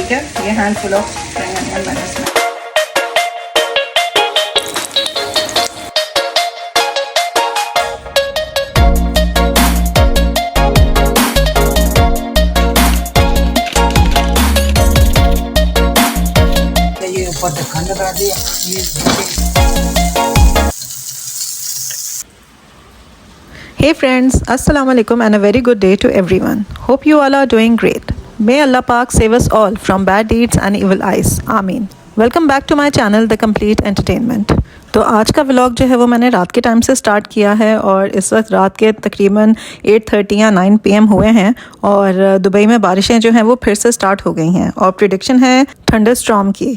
ठीक है, ये हैंडफुल ऑफ स्प्रिंग अनियन मैंने इसमें। ये ऊपर ढक्कन लगा दिया। Hey friends, Assalamu alaikum and a very good day to everyone. Hope you all are doing great. May Allah Pak save us all from bad deeds and evil eyes. Ameen. Welcome back to my channel The Complete Entertainment. तो आज का vlog जो है वो मैंने रात के time से स्टार्ट किया है और इस वक्त रात के तकरीबन 8:30 या 9 PM हुए हैं और दुबई में बारिशें जो हैं वो फिर से स्टार्ट हो गई हैं और प्रेडिक्शन है थंडर स्टॉर्म की।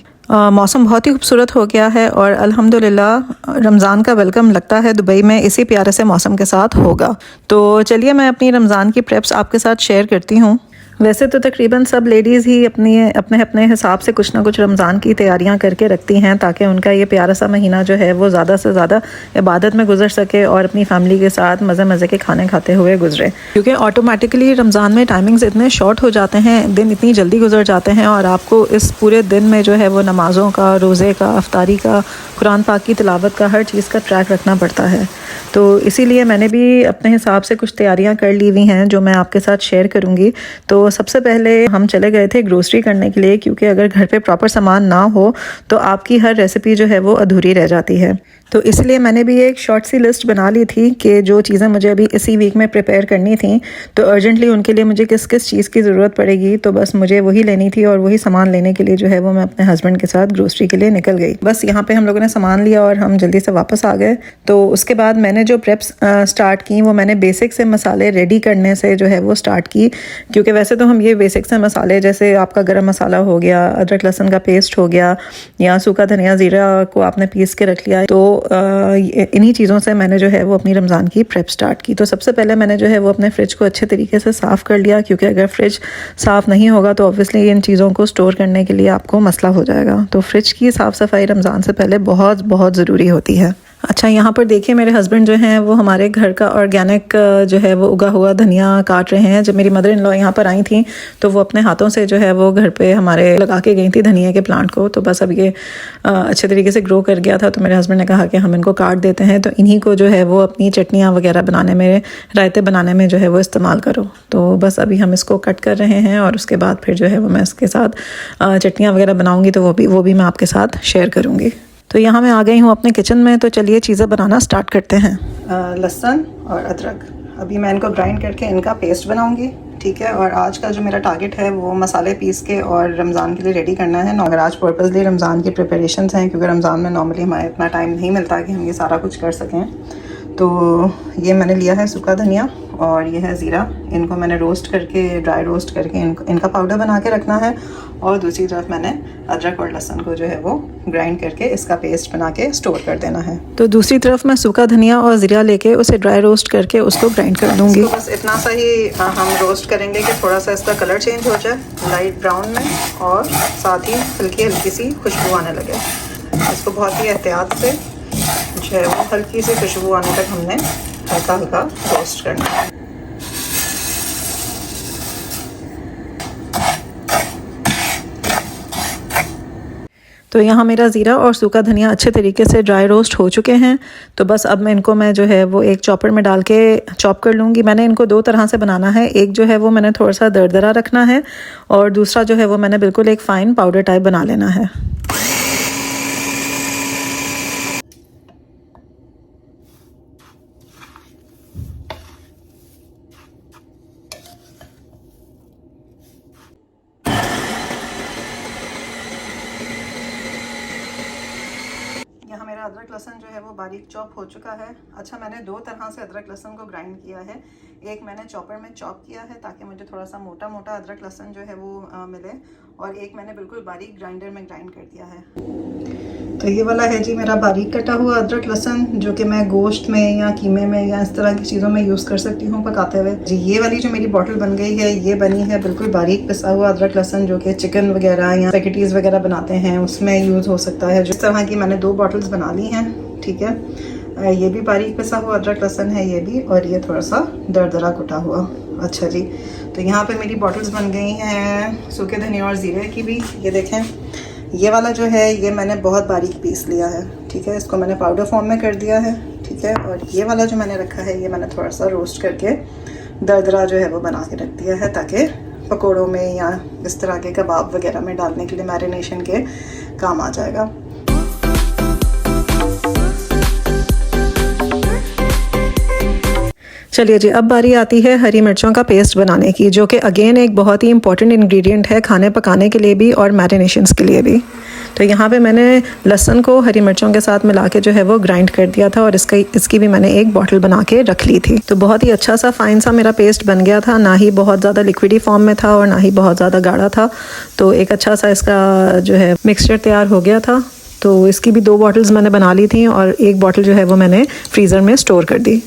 मौसम बहुत ही खूबसूरत हो गया है और अल्हम्दुलिल्लाह रमज़ान का वेलकम लगता है दुबई में इसी प्यारे से मौसम के साथ होगा। तो चलिए मैं अपनी रमज़ान की प्रेप्स आपके साथ शेयर करती हूँ। वैसे तो तकरीबन सब लेडीज़ ही अपने अपने हिसाब से कुछ ना कुछ रमज़ान की तैयारियां करके रखती हैं ताकि उनका ये प्यारा सा महीना जो है वो ज़्यादा से ज़्यादा इबादत में गुजर सके और अपनी फैमिली के साथ मज़े मज़े के खाने खाते हुए गुजरे, क्योंकि ऑटोमेटिकली रमज़ान में टाइमिंग्स इतने शॉर्ट हो जाते हैं, दिन इतनी जल्दी गुजर जाते हैं और आपको इस पूरे दिन में जो है वो नमाज़ों का, रोज़े का, अफ्तारी का, कुरान पाक की तिलावत का, हर चीज़ का ट्रैक रखना पड़ता है। तो इसीलिए मैंने भी अपने हिसाब से कुछ तैयारियां कर ली हुई हैं जो मैं आपके साथ शेयर करूंगी। तो सबसे पहले हम चले गए थे ग्रोसरी करने के लिए, क्योंकि अगर घर पे प्रॉपर सामान ना हो तो आपकी हर रेसिपी जो है वो अधूरी रह जाती है। तो इसलिए मैंने भी एक शॉर्ट सी लिस्ट बना ली थी कि जो चीज़ें मुझे अभी इसी वीक में प्रिपेयर करनी थी तो अर्जेंटली उनके लिए मुझे किस किस चीज़ की ज़रूरत पड़ेगी, तो बस मुझे वही लेनी थी और वही सामान लेने के लिए जो है वो मैं अपने हस्बैंड के साथ ग्रोसरी के लिए निकल गई। बस यहाँ पे हम लोगों ने सामान लिया और हम जल्दी से वापस आ गए। तो उसके बाद मैंने जो प्रेप्स स्टार्ट की वो मैंने बेसिक से मसाले रेडी करने से जो है वो स्टार्ट की, क्योंकि वैसे तो हम ये बेसिक से मसाले जैसे आपका गरम मसाला हो गया, अदरक लहसुन का पेस्ट हो गया या सूखा धनिया ज़ीरा को आपने पीस के रख लिया, तो इन्हीं चीज़ों से मैंने जो है वो अपनी रमज़ान की प्रेप स्टार्ट की। तो सबसे पहले मैंने जो है वो अपने फ्रिज को अच्छे तरीके से साफ़ कर लिया, क्योंकि अगर फ्रिज साफ़ नहीं होगा तो ऑब्वियसली इन चीज़ों को स्टोर करने के लिए आपको मसला हो जाएगा। तो फ्रिज की साफ़ सफाई रमज़ान से पहले बहुत बहुत ज़रूरी होती है। अच्छा, यहाँ पर देखिए मेरे हस्बैंड जो हैं वो हमारे घर का ऑर्गेनिक जो है वो उगा हुआ धनिया काट रहे हैं। जब मेरी मदर इन लॉ यहाँ पर आई थी तो वो अपने हाथों से जो है वो घर पे हमारे लगा के गई थी धनिया के प्लांट को। तो बस अब ये अच्छे तरीके से ग्रो कर गया था, तो मेरे हस्बैंड ने कहा कि हम इनको काट देते हैं, तो इन्हीं को जो है वो अपनी चटनियाँ वगैरह बनाने में, रायते बनाने में जो है वो इस्तेमाल करो। तो बस अभी हम इसको कट कर रहे हैं और उसके बाद फिर जो है वो मैं इसके साथ चटनियाँ वगैरह बनाऊँगी, तो वो भी मैं आपके साथ शेयर करूँगी। तो यहाँ मैं आ गई हूँ अपने किचन में, तो चलिए चीज़ें बनाना स्टार्ट करते हैं। लहसुन और अदरक अभी मैं इनको ग्राइंड करके इनका पेस्ट बनाऊंगी, ठीक है। और आज का जो मेरा टारगेट है वो मसाले पीस के और रमज़ान के लिए रेडी करना है। अगर आज पर्पसली रमज़ान की प्रिपरेशंस हैं, क्योंकि रमज़ान में नॉर्मली हमारे इतना टाइम नहीं मिलता कि हम ये सारा कुछ कर सकें। तो ये मैंने लिया है सूखा धनिया और ये है ज़ीरा, इनको मैंने रोस्ट करके, ड्राई रोस्ट करके इनका पाउडर बना के रखना है। और दूसरी तरफ मैंने अदरक और लहसुन को जो है वो ग्राइंड करके इसका पेस्ट बना के स्टोर कर देना है। तो दूसरी तरफ मैं सूखा धनिया और ज़ीरा लेके उसे ड्राई रोस्ट करके उसको ग्राइंड कर दूँगी। बस इतना सा ही हम रोस्ट करेंगे कि थोड़ा सा इसका कलर चेंज हो जाए लाइट ब्राउन में, और साथ ही हल्की हल्की सी खुशबू आने लगे। इसको बहुत ही एहतियात से जो है वो हल्की सी खुशबू आने तक हमने हल्का हल्का रोस्ट करना है। तो यहाँ मेरा ज़ीरा और सूखा धनिया अच्छे तरीके से ड्राई रोस्ट हो चुके हैं। तो बस अब इनको मैं जो है वो एक चॉपर में डाल के चॉप कर लूँगी। मैंने इनको दो तरह से बनाना है, एक जो है वो मैंने थोड़ा सा दरदरा रखना है और दूसरा जो है वो मैंने बिल्कुल एक फ़ाइन पाउडर टाइप बना लेना है। यहाँ मेरा अदरक लहसुन जो है वो बारीक चॉप हो चुका है। अच्छा, मैंने दो तरह से अदरक लहसुन को ग्राइंड किया है। एक मैंने चॉपर में चॉप किया है ताकि मुझे थोड़ा सा मोटा मोटा अदरक लहसुन जो है वो मिले, और एक मैंने बिल्कुल बारीक ग्राइंडर में ग्राइंड कर दिया है। तो ये वाला है जी मेरा बारीक कटा हुआ अदरक लहसुन, जो कि मैं गोश्त में या कीमे में या इस तरह की चीज़ों में यूज़ कर सकती हूँ पकाते हुए जी। ये वाली जो मेरी बॉटल बन गई है ये बनी है बिल्कुल बारीक पिसा हुआ अदरक लहसुन, जो कि चिकन वगैरह या स्पैगेटीज़ वगैरह बनाते हैं उसमें यूज़ हो सकता है। जिस तरह की मैंने 2 बॉटल्स बना ली हैं, ठीक है। ये भी बारीक पिसा हुआ अदरक लहसुन है ये भी, और ये थोड़ा सा दरदरा कुटा हुआ अच्छा जी, तो यहाँ पे मेरी बॉटल्स बन गई हैं सूखे धनिया और ज़ीरे की भी। ये देखें, ये वाला जो है ये मैंने बहुत बारीक पीस लिया है, ठीक है। इसको मैंने पाउडर फॉर्म में कर दिया है, ठीक है। और ये वाला जो मैंने रखा है ये मैंने थोड़ा सा रोस्ट करके दरदरा जो है वो बना के रख दिया है, ताकि पकोड़ों में या इस तरह के कबाब वगैरह में डालने के लिए मैरिनेशन के काम आ जाएगा। चलिए जी, अब बारी आती है हरी मिर्चों का पेस्ट बनाने की, जो कि अगेन एक बहुत ही इंपॉर्टेंट इंग्रेडिएंट है खाने पकाने के लिए भी और मैरिनेशंस के लिए भी। तो यहाँ पे मैंने लहसुन को हरी मिर्चों के साथ मिला के जो है वो ग्राइंड कर दिया था और इसकी भी मैंने एक बॉटल बना के रख ली थी। तो बहुत ही अच्छा सा फाइन सा मेरा पेस्ट बन गया था, ना ही बहुत ज़्यादा लिक्विडी फॉर्म में था और ना ही बहुत ज़्यादा गाढ़ा था। तो एक अच्छा सा इसका जो है मिक्सचर तैयार हो गया था। तो इसकी भी 2 बॉटल्स मैंने बना ली थी और एक बॉटल जो है वो मैंने फ्रीज़र में स्टोर कर दी।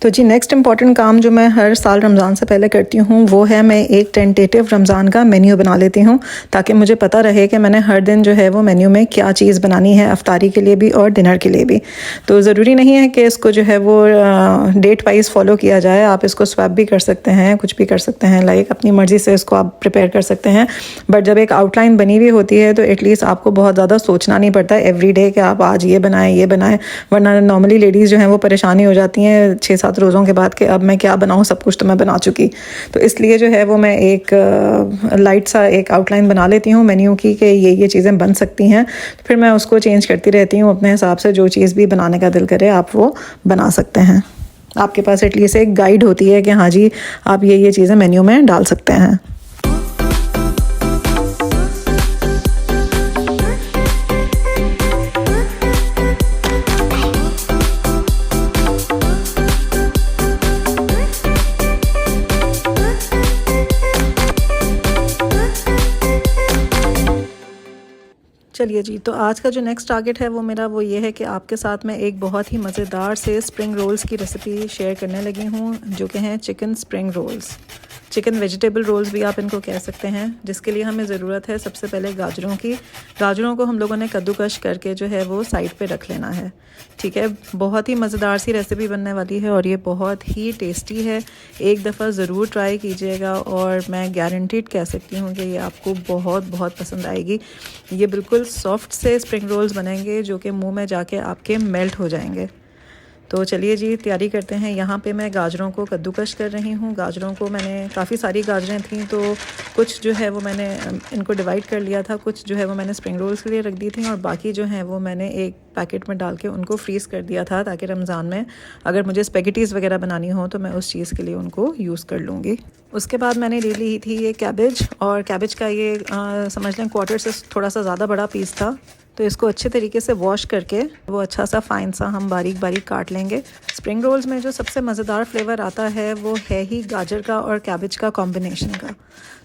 तो जी नेक्स्ट इंपॉर्टेंट काम जो मैं हर साल रमज़ान से पहले करती हूँ वो है मैं एक टेंटेटिव रमज़ान का मेन्यू बना लेती हूँ, ताकि मुझे पता रहे कि मैंने हर दिन जो है वो मेन्यू में क्या चीज़ बनानी है, अफ्तारी के लिए भी और डिनर के लिए भी। तो ज़रूरी नहीं है कि इसको जो है वो डेट वाइज फॉलो किया जाए, आप इसको स्वैप भी कर सकते हैं, कुछ भी कर सकते हैं, लाइक अपनी मर्ज़ी से इसको आप प्रिपेयर कर सकते हैं। बट जब एक आउटलाइन बनी हुई होती है तो एटलीस्ट आपको बहुत ज़्यादा सोचना नहीं पड़ता एवरी डे कि आप आज ये बनाएं। वरना नॉर्मली लेडीज़ जो हैं वो परेशानी हो जाती हैं 6-7 रोज़ों के बाद कि अब मैं क्या बनाऊं, सब कुछ तो मैं बना चुकी। तो इसलिए जो है वो मैं एक लाइट सा एक आउटलाइन बना लेती हूँ मेन्यू की कि ये चीज़ें बन सकती हैं। तो फिर मैं उसको चेंज करती रहती हूँ अपने हिसाब से, जो चीज़ भी बनाने का दिल करे आप वो बना सकते हैं। आपके पास एटलीस्ट एक गाइड होती है कि हाँ जी आप ये चीज़ें मेन्यू में डाल सकते हैं। चलिए जी, तो आज का जो नेक्स्ट टारगेट है वो मेरा वो ये है कि आपके साथ मैं एक बहुत ही मज़ेदार से स्प्रिंग रोल्स की रेसिपी शेयर करने लगी हूँ, जो कि हैं chicken spring rolls, chicken vegetable rolls भी आप इनको कह सकते हैं। जिसके लिए हमें ज़रूरत है सबसे पहले गाजरों की। गाजरों को हम लोगों ने कद्दूकश करके जो है वो साइड पे रख लेना है, ठीक है। बहुत ही मज़ेदार सी रेसिपी बनने वाली है और ये बहुत ही टेस्टी है। एक दफ़ा ज़रूर ट्राई कीजिएगा और मैं गारंटीड कह सकती हूँ कि ये आपको बहुत बहुत पसंद आएगी। ये बिल्कुल सॉफ्ट से स्प्रिंग रोल्स बनेंगे जो कि मुँह में जाके आपके मेल्ट हो जाएंगे। तो चलिए जी तैयारी करते हैं। यहाँ पे मैं गाजरों को कद्दूकश कर रही हूँ। गाजरों को मैंने काफ़ी सारी गाजरें थीं तो कुछ जो है वो मैंने इनको डिवाइड कर लिया था, कुछ जो है वो मैंने स्प्रिंग रोल्स के लिए रख दी थी और बाकी जो हैं वो मैंने एक पैकेट में डाल के उनको फ्रीज़ कर दिया था, ताकि रमज़ान में अगर मुझे स्पेगेटीज़ वगैरह बनानी हो तो मैं उस चीज़ के लिए उनको यूज़ कर लूँगी। उसके बाद मैंने ले ली थी ये कैबेज, और कैबेज का ये समझ लें क्वार्टर से थोड़ा सा ज़्यादा बड़ा पीस था। तो इसको अच्छे तरीके से वॉश करके वो अच्छा सा फाइन सा हम बारीक बारीक काट लेंगे। स्प्रिंग रोल्स में जो सबसे मज़ेदार फ्लेवर आता है वो है ही गाजर का और कैबेज का कॉम्बिनेशन का।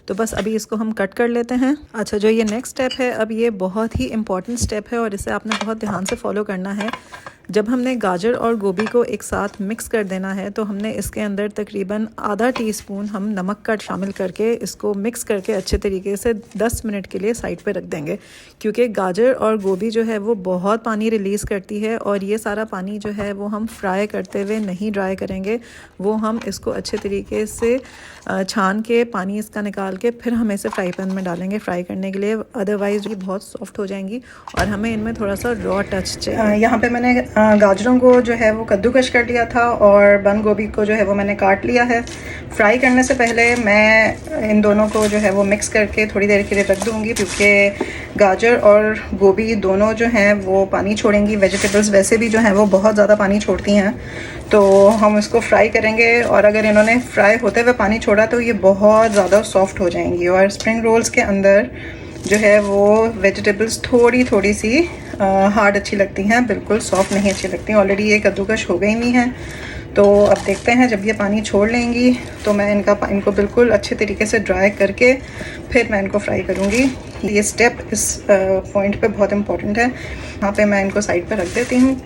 तो बस अभी इसको हम कट कर लेते हैं। अच्छा, जो ये नेक्स्ट स्टेप है, अब ये बहुत ही इंपॉर्टेंट स्टेप है और इसे आपने बहुत ध्यान से फॉलो करना है। जब हमने गाजर और गोभी को एक साथ मिक्स कर देना है तो हमने इसके अंदर तकरीबन आधा टीस्पून हम नमक का शामिल करके इसको मिक्स करके अच्छे तरीके से 10 मिनट के लिए साइड पे रख देंगे, क्योंकि गाजर और गोभी जो है वो बहुत पानी रिलीज़ करती है और ये सारा पानी जो है वो हम फ्राई करते हुए नहीं ड्राई करेंगे, वो हम इसको अच्छे तरीके से छान के पानी इसका निकाल के फिर हम इसे फ्राई पैन में डालेंगे फ्राई करने के लिए, अदरवाइज़ ये बहुत सॉफ्ट हो जाएंगी और हमें इनमें थोड़ा सा रॉ टच चाहिए। यहाँ पे मैंने गाजरों को जो है वो कद्दूकश कर लिया था और बंद गोभी को जो है वो मैंने काट लिया है। फ्राई करने से पहले मैं इन दोनों को जो है वो मिक्स करके थोड़ी देर के लिए रख दूँगी, क्योंकि गाजर और गोभी दोनों जो हैं वो पानी छोड़ेंगी। वेजिटेबल्स वैसे भी जो हैं वो बहुत ज़्यादा पानी छोड़ती हैं, तो हम इसको फ्राई करेंगे और अगर इन्होंने फ्राई होते हुए पानी छोड़ा तो ये बहुत ज़्यादा सॉफ्ट हो जाएंगी। और स्प्रिंग रोल्स के अंदर जो है वो वेजिटेबल्स थोड़ी सी हार्ड अच्छी लगती हैं, बिल्कुल सॉफ्ट नहीं अच्छी लगती। ऑलरेडी ये कद्दूकश हो गई नहीं है, तो अब देखते हैं जब ये पानी छोड़ लेंगी तो मैं इनको बिल्कुल अच्छे तरीके से ड्राई करके फिर मैं इनको फ्राई करूँगी। ये स्टेप इस पॉइंट पे बहुत इम्पोर्टेंट है। यहाँ पे मैं इनको साइड पे रख देती हूँ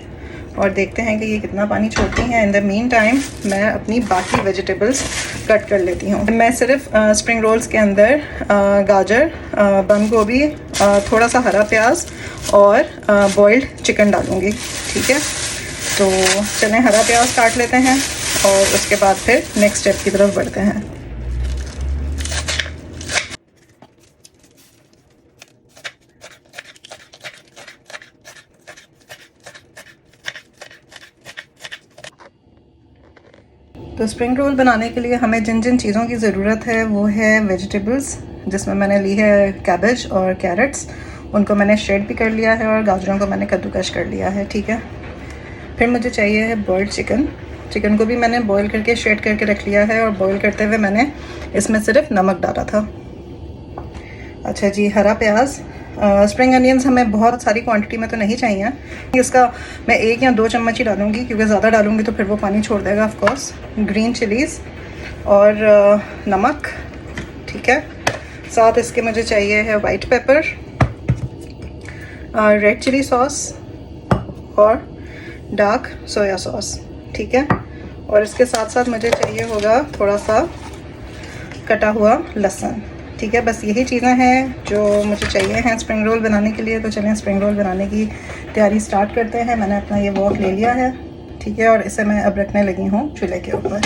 और देखते हैं कि ये कितना पानी छोड़ती हैं। इन द मीन टाइम मैं अपनी बाकी वेजिटेबल्स कट कर लेती हूँ। मैं सिर्फ स्प्रिंग रोल्स के अंदर गाजर, बंद गोभी, थोड़ा सा हरा प्याज और बॉइल्ड चिकन डालूँगी, ठीक है। तो चलें हरा प्याज काट लेते हैं और उसके बाद फिर नेक्स्ट स्टेप की तरफ बढ़ते हैं। तो स्प्रिंग रोल बनाने के लिए हमें जिन जिन चीज़ों की ज़रूरत है वो है वेजिटेबल्स, जिसमें मैंने ली है कैबेज और कैरेट्स, उनको मैंने श्रेड भी कर लिया है, और गाजरों को मैंने कद्दूकश कर लिया है, ठीक है। फिर मुझे चाहिए है बॉइल्ड चिकन। चिकन को भी मैंने बॉईल करके श्रेड करके रख लिया है, और बॉईल करते हुए मैंने इसमें सिर्फ नमक डाला था। अच्छा जी, हरा प्याज। स्प्रिंग अनियंस हमें बहुत सारी क्वांटिटी में तो नहीं चाहिए, इसका मैं 1 या 2 चम्मच ही डालूँगी, क्योंकि ज़्यादा डालूँगी तो फिर वो पानी छोड़ देगा ऑफ कोर्स। ग्रीन चिलीज़ और नमक, ठीक है। साथ इसके मुझे चाहिए है white pepper, red chilli sauce और डार्क सोया सॉस, ठीक है। और इसके साथ साथ मुझे चाहिए होगा थोड़ा सा कटा हुआ लहसुन, ठीक है। बस यही चीज़ें हैं जो मुझे चाहिए हैं स्प्रिंग रोल बनाने के लिए। तो चलें स्प्रिंग रोल बनाने की तैयारी स्टार्ट करते हैं। मैंने अपना ये वॉक ले लिया है, ठीक है, और इसे मैं अब रखने लगी हूँ चूल्हे के ऊपर।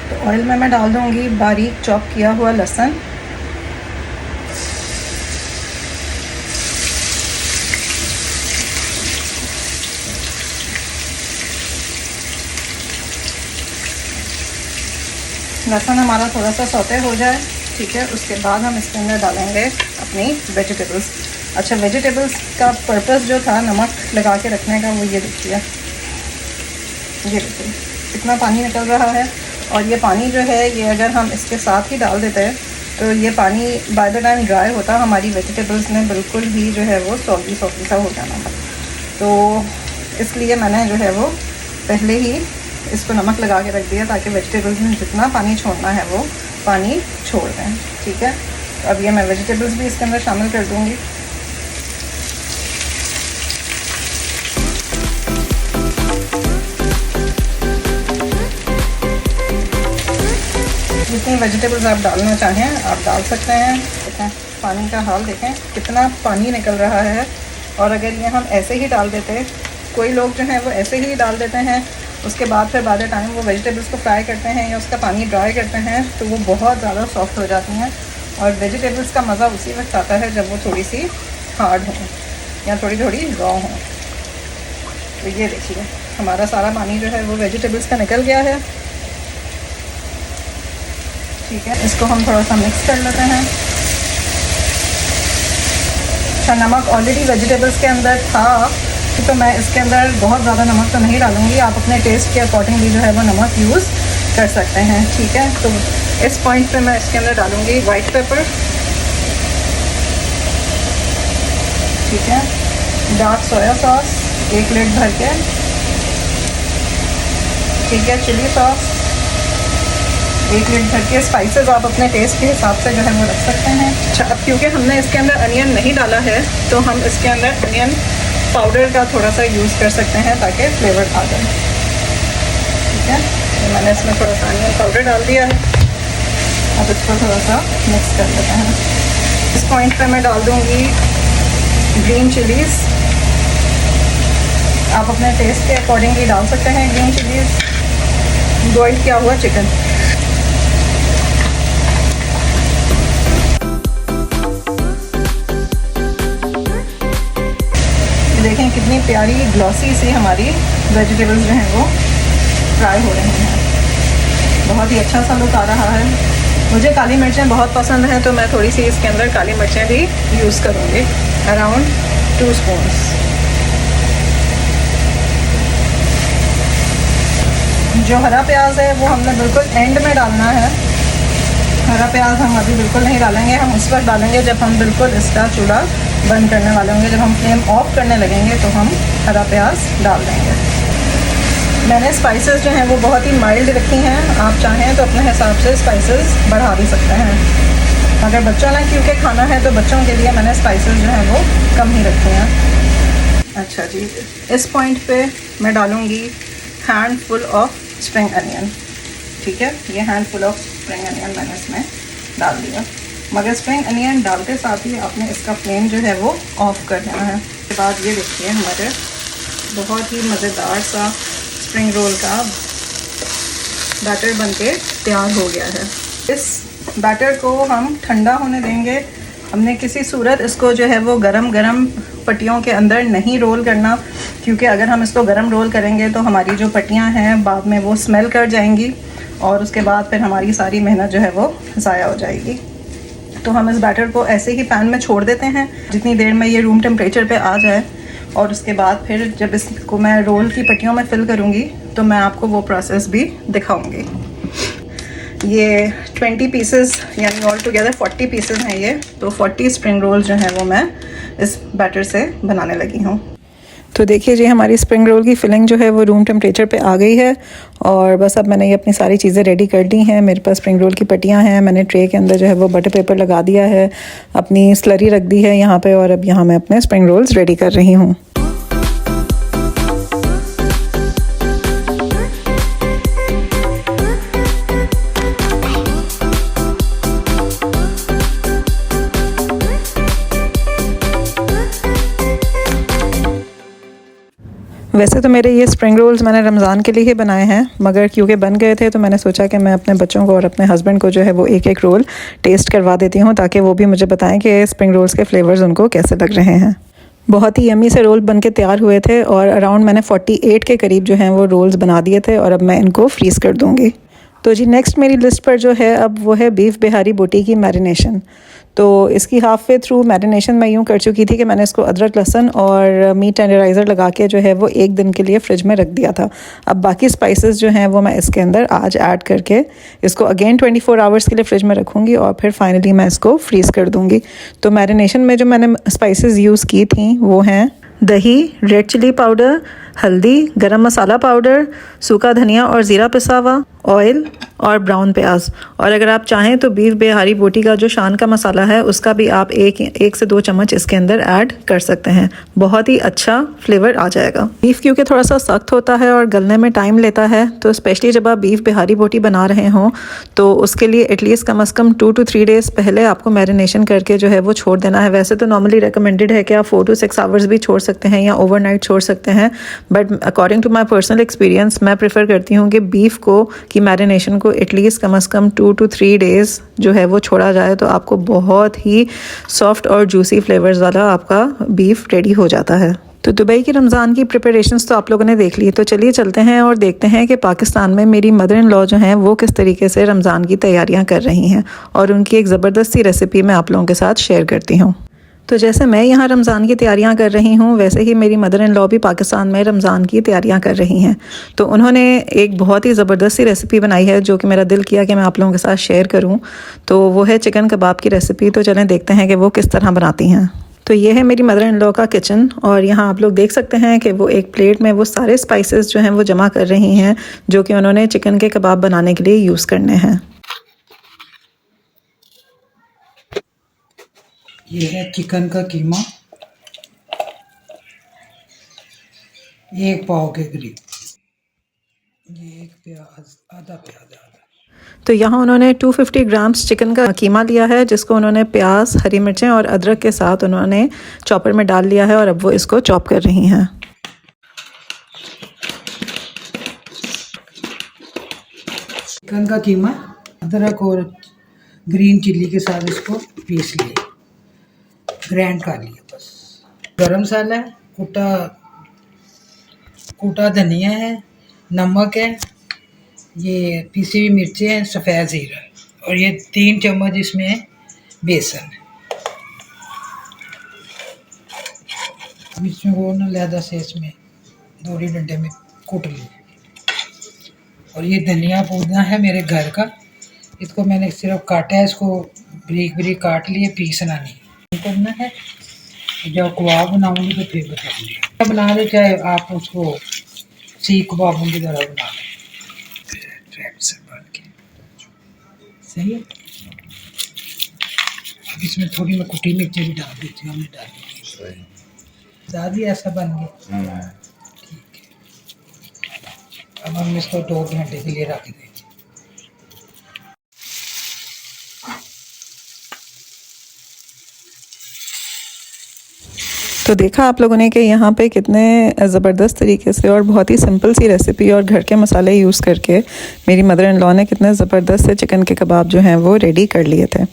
तो ऑयल में मैं डाल दूँगी बारीक चॉप किया हुआ लहसुन, लहसुन हमारा थोड़ा सा सौते हो जाए, ठीक है। उसके बाद हम इसके अंदर डालेंगे अपनी वेजिटेबल्स। अच्छा, वेजिटेबल्स का पर्पस जो था नमक लगा के रखने का, वो ये देखिए, ये देखिए कितना पानी निकल रहा है। और ये पानी जो है ये अगर हम इसके साथ ही डाल देते हैं तो ये पानी बाय द टाइम ड्राई होता हमारी वेजिटेबल्स में बिल्कुल ही जो है वो सॉल्टी सॉल्टी सा हो जाना था। तो इसलिए मैंने जो है वो पहले ही इसको नमक लगा के रख दिया, ताकि वेजिटेबल्स में जितना पानी छोड़ना है वो पानी छोड़ दें, ठीक है। तो अब ये मैं वेजिटेबल्स भी इसके अंदर शामिल कर दूँगी। जितनी वेजिटेबल्स आप डालना चाहें आप डाल सकते हैं। देखें पानी का हाल, देखें कितना पानी निकल रहा है। और अगर ये हम ऐसे ही डाल देते, कोई लोग जो हैं वो ऐसे ही डाल देते हैं, उसके बाद फिर बाद टाइम वो वेजिटेबल्स को फ्राई करते हैं या उसका पानी ड्राई करते हैं, तो वो बहुत ज़्यादा सॉफ्ट हो जाती हैं। और वेजिटेबल्स का मज़ा उसी वक्त आता है जब वो थोड़ी सी हार्ड हो या थोड़ी थोड़ी रॉ हो। तो ये देखिए हमारा सारा पानी जो है वो वेजिटेबल्स का निकल गया है, ठीक है। इसको हम थोड़ा सा मिक्स कर लेते हैं। अच्छा, नमक ऑलरेडी वेजिटेबल्स के अंदर था, तो मैं इसके अंदर बहुत ज़्यादा नमक तो नहीं डालूँगी। आप अपने टेस्ट के अकॉर्डिंगली जो है वो नमक यूज़ कर सकते हैं, ठीक है। तो इस पॉइंट पे मैं इसके अंदर डालूँगी वाइट पेपर, ठीक है, डार्क सोया सॉस 1 लीड भर के, ठीक है, चिली सॉस 1 लीड भर के। स्पाइसेस आप अपने टेस्ट के हिसाब से जो है वो रख सकते हैं। अच्छा, अब क्योंकि हमने इसके अंदर अनियन नहीं डाला है तो हम इसके अंदर अनियन पाउडर का थोड़ा सा यूज़ कर सकते हैं ताकि फ्लेवर आ जाए, ठीक है। तो मैंने इसमें थोड़ा सा अनियन पाउडर डाल दिया है। अब इसको थोड़ा सा मिक्स कर लेते हैं। इस पॉइंट पे मैं डाल दूँगी ग्रीन चिलीज़, आप अपने टेस्ट के अकॉर्डिंगली डाल सकते हैं ग्रीन चिलीज़। बॉइल किया हुआ चिकन, देखें कितनी प्यारी ग्लॉसी सी हमारी वेजिटेबल्स जो हैं वो फ्राई हो रही हैं। बहुत ही अच्छा सा लुक आ रहा है। मुझे काली मिर्चें बहुत पसंद हैं, तो मैं थोड़ी सी इसके अंदर काली मिर्चें भी यूज़ करूँगी, अराउंड 2 स्पून्स। जो हरा प्याज है वो हमने बिल्कुल एंड में डालना है। हरा प्याज हम अभी बिल्कुल नहीं डालेंगे, हम उस वक्त डालेंगे जब हम बिल्कुल इसका चूल्हा बंद करने वाले होंगे। जब हम फ्लेम ऑफ करने लगेंगे तो हम हरा प्याज डाल देंगे। मैंने स्पाइसेस जो हैं वो बहुत ही माइल्ड रखी हैं, आप चाहें तो अपने हिसाब से स्पाइसेस बढ़ा भी सकते हैं। अगर बच्चों ने क्योंकि खाना है तो बच्चों के लिए मैंने स्पाइसेस जो हैं वो कम ही रखे हैं। अच्छा जी, इस पॉइंट पे मैं डालूँगी हैंडफुल ऑफ स्प्रिंग अनियन, ठीक है। ये हैंडफुल ऑफ स्प्रिंग अनियन मैंने इसमें डाल दिया, मगर स्प्रिंग अनियन डालते साथ ही आपने इसका फ्लेम जो है वो ऑफ़ कर देना है। उसके बाद ये देखिए हमारे बहुत ही मज़ेदार सा स्प्रिंग रोल का बैटर बनके तैयार हो गया है। इस बैटर को हम ठंडा होने देंगे हमने किसी सूरत इसको जो है वो गरम पट्टियों के अंदर नहीं रोल करना, क्योंकि अगर हम इसको गरम रोल करेंगे तो हमारी जो पट्टियाँ हैं बाद में वो स्मेल कर जाएंगी और उसके बाद फिर हमारी सारी मेहनत जो है वो ज़ाया हो जाएगी। तो हम इस बैटर को ऐसे ही पैन में छोड़ देते हैं जितनी देर में ये रूम टेम्परेचर पे आ जाए, और उसके बाद फिर जब इसको मैं रोल की पट्टियों में फ़िल करूँगी तो मैं आपको वो प्रोसेस भी दिखाऊँगी। ये 20 पीसेस यानी ऑल टुगेदर 40 पीसेस हैं ये, तो 40 स्प्रिंग रोल जो हैं वो मैं इस बैटर से बनाने लगी हूँ। तो देखिए जी, हमारी स्प्रिंग रोल की फिलिंग जो है वो रूम टेम्परेचर पे आ गई है और बस अब मैंने ये अपनी सारी चीज़ें रेडी कर दी हैं। मेरे पास स्प्रिंग रोल की पट्टियाँ हैं, मैंने ट्रे के अंदर जो है वो बटर पेपर लगा दिया है, अपनी स्लरी रख दी है यहाँ पे, और अब यहाँ मैं अपने स्प्रिंग रोल्स रेडी कर रही हूँ। वैसे तो मेरे ये स्प्रिंग रोल्स मैंने रमज़ान के लिए ही बनाए हैं, मगर क्योंकि बन गए थे तो मैंने सोचा कि मैं अपने बच्चों को और अपने हस्बैंड को जो है वो एक रोल टेस्ट करवा देती हूँ, ताकि वो भी मुझे बताएं कि स्प्रिंग रोल्स के फ्लेवर्स उनको कैसे लग रहे हैं। बहुत ही यम्मी से रोल बन के तैयार हुए थे और अराउंड मैंने 48 के करीब जो हैं वो रोल्स बना दिए थे, और अब मैं इनको फ्रीज़ कर दूँगी। तो जी नेक्स्ट मेरी लिस्ट पर जो है अब वो है बीफ बिहारी बोटी की मैरिनेशन। तो इसकी हाफ वे थ्रू मैरिनेशन मैं यूँ कर चुकी थी कि मैंने इसको अदरक लहसुन और मीट टेंडराइज़र लगा के जो है वो 1 दिन के लिए फ्रिज में रख दिया था। अब बाकी स्पाइसेस जो हैं वो मैं इसके अंदर आज ऐड करके इसको अगेन 24 आवर्स के लिए फ्रिज में रखूँगी और फिर फाइनली मैं इसको फ्रीज़ कर दूँगी। तो मैरिनेशन में जो मैंने स्पाइसेस यूज़ की थी वो हैं दही, रेड चिली पाउडर, हल्दी, गरम मसाला पाउडर, सूखा धनिया और ज़ीरा पिसा हुआ, ऑयल और ब्राउन प्याज। और अगर आप चाहें तो बीफ बिहारी बोटी का जो शान का मसाला है उसका भी आप एक से 2 चम्मच इसके अंदर ऐड कर सकते हैं, बहुत ही अच्छा फ्लेवर आ जाएगा। बीफ क्योंकि थोड़ा सा सख्त होता है और गलने में टाइम लेता है, तो स्पेशली जब आप बीफ बिहारी बोटी बना रहे हों तो उसके लिए एटलीस्ट कम से कम 2 to 3 डेज़ पहले आपको मैरिनेशन करके जो है वो छोड़ देना है। वैसे तो नॉर्मली रिकमेंडेड है कि आप 4 to 6 आवर्स भी छोड़ सकते हैं या ओवरनाइट छोड़ सकते हैं, but according to my personal experience मैं प्रेफर करती हूँ कि बीफ को की मैरिनेशन को एटलीस्ट कम से कम 2 to 3 डेज़ जो है वो छोड़ा जाए, तो आपको बहुत ही सॉफ्ट और जूसी फ्लेवर्स वाला आपका बीफ रेडी हो जाता है। तो दुबई की रमज़ान की प्रिपरेशंस तो आप लोगों ने देख ली, तो चलिए चलते हैं और देखते हैं कि पाकिस्तान में मेरी मदर इन लॉ जो हैं वो किस तरीके से रमज़ान की तैयारियां कर रही हैं, और उनकी एक ज़बरदस्त सी रेसिपी मैं आप लोगों के साथ शेयर करती हूँ। तो जैसे मैं यहाँ रमज़ान की तैयारियाँ कर रही हूँ, वैसे ही मेरी मदर इन लॉ भी पाकिस्तान में रमज़ान की तैयारियाँ कर रही हैं। तो उन्होंने एक बहुत ही ज़बरदस्त सी रेसिपी बनाई है जो कि मेरा दिल किया कि मैं आप लोगों के साथ शेयर करूँ। तो वो है चिकन कबाब की रेसिपी। तो चलें देखते हैं कि वो किस तरह बनाती हैं। तो ये है मेरी मदर इन लॉ का किचन, और यहाँ आप लोग देख सकते हैं कि वो एक प्लेट में वो सारे स्पाइसेस जो हैं वो जमा कर रही हैं जो कि उन्होंने चिकन के कबाब बनाने के लिए यूज़ करने हैं। ये है चिकन का कीमा, 1 पाव के करीब। ये 1 प्याज, आधा प्याज। तो यहाँ उन्होंने 250 ग्राम्स चिकन का कीमा लिया है, जिसको उन्होंने प्याज, हरी मिर्चें और अदरक के साथ उन्होंने चॉपर में डाल लिया है, और अब वो इसको चॉप कर रही हैं। चिकन का कीमा अदरक और ग्रीन चिल्ली के साथ इसको पीस लिए, ग्राइंड कर लिया बस। गरम मसाला है, कूटा धनिया है, नमक है, ये पीसी हुई मिर्चें हैं, सफ़ेद ज़ीरा, और ये 3 चम्मच इसमें है बेसन। मिर्च में वो ना लहदा से इसमें 2 डंडे में कूट लिए। और ये धनिया पुदीना है मेरे घर का, इसको मैंने सिर्फ काटा है, इसको बारीक बारीक काट लिए, पीसना नहीं करना है। जब कबाब बनाऊंगी तो फिर बताऊंगी, बना ले चाहे आप उसको सीख कबाबों की तरह बना लें। से बन के सही है। अब इसमें थोड़ी मैं कुटी मिर्ची भी डाल देती हूँ, हमने डाली ज़्यादा ऐसा बन गया। ठीक है, अब हम इसको 2 घंटे के लिए रख देंगे। तो देखा आप लोगों ने कि यहाँ पे कितने ज़बरदस्त तरीके से और बहुत ही सिंपल सी रेसिपी और घर के मसाले यूज़ करके मेरी मदर इन लॉ ने कितने ज़बरदस्त से चिकन के कबाब जो हैं वो रेडी कर लिए थे।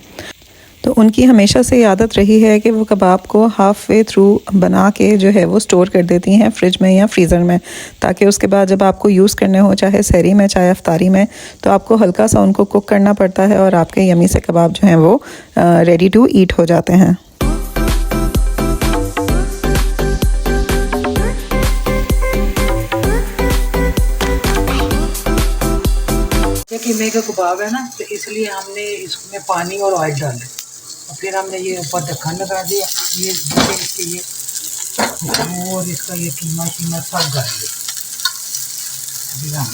तो उनकी हमेशा से आदत रही है कि वो कबाब को हाफ वे थ्रू बना के जो है वो स्टोर कर देती हैं फ्रिज में या फ्रीज़र में, ताकि उसके बाद जब आपको यूज़ करने हो, चाहे सहरी में चाहे अफ्तारी में, तो आपको हल्का सा उनको कुक करना पड़ता है और आपके यमी से कबाब जो हैं वो रेडी टू ईट हो जाते हैं। कीमे का कबाब है ना, तो इसलिए हमने इसमें पानी और ऑयल डाले और फिर हमने ये ऊपर ढक्कन लगा दिया। ये इसके ये और इसका ये कीमा शीमा सब डाल दिया।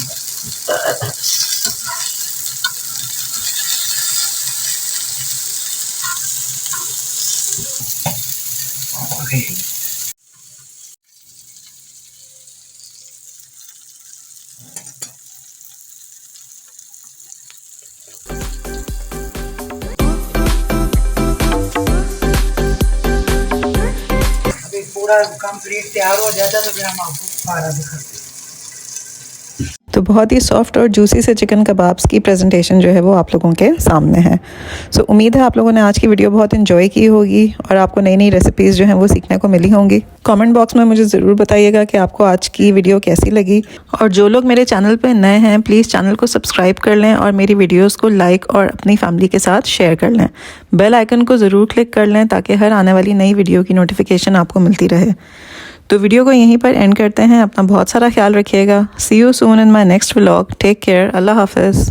पूरा कंप्लीट तैयार हो जाता तो फिर हम आपको सारा दिखाते हैं। तो बहुत ही सॉफ्ट और जूसी से चिकन कबाब्स की प्रेजेंटेशन जो है वो आप लोगों के सामने है। सो उम्मीद है आप लोगों ने आज की वीडियो बहुत इन्जॉय की होगी और आपको नई नई रेसिपीज़ जो हैं वो सीखने को मिली होंगी। कमेंट बॉक्स में मुझे ज़रूर बताइएगा कि आपको आज की वीडियो कैसी लगी, और जो लोग मेरे चैनल पर नए हैं प्लीज़ चैनल को सब्सक्राइब कर लें और मेरी वीडियोज़ को लाइक और अपनी फैमिली के साथ शेयर कर लें। बेल आइकन को ज़रूर क्लिक कर लें ताकि हर आने वाली नई वीडियो की नोटिफिकेशन आपको मिलती रहे। तो वीडियो को यहीं पर एंड करते हैं। अपना बहुत सारा ख्याल रखिएगा। See you soon in my next vlog. Take care. अल्लाह हाफिज़।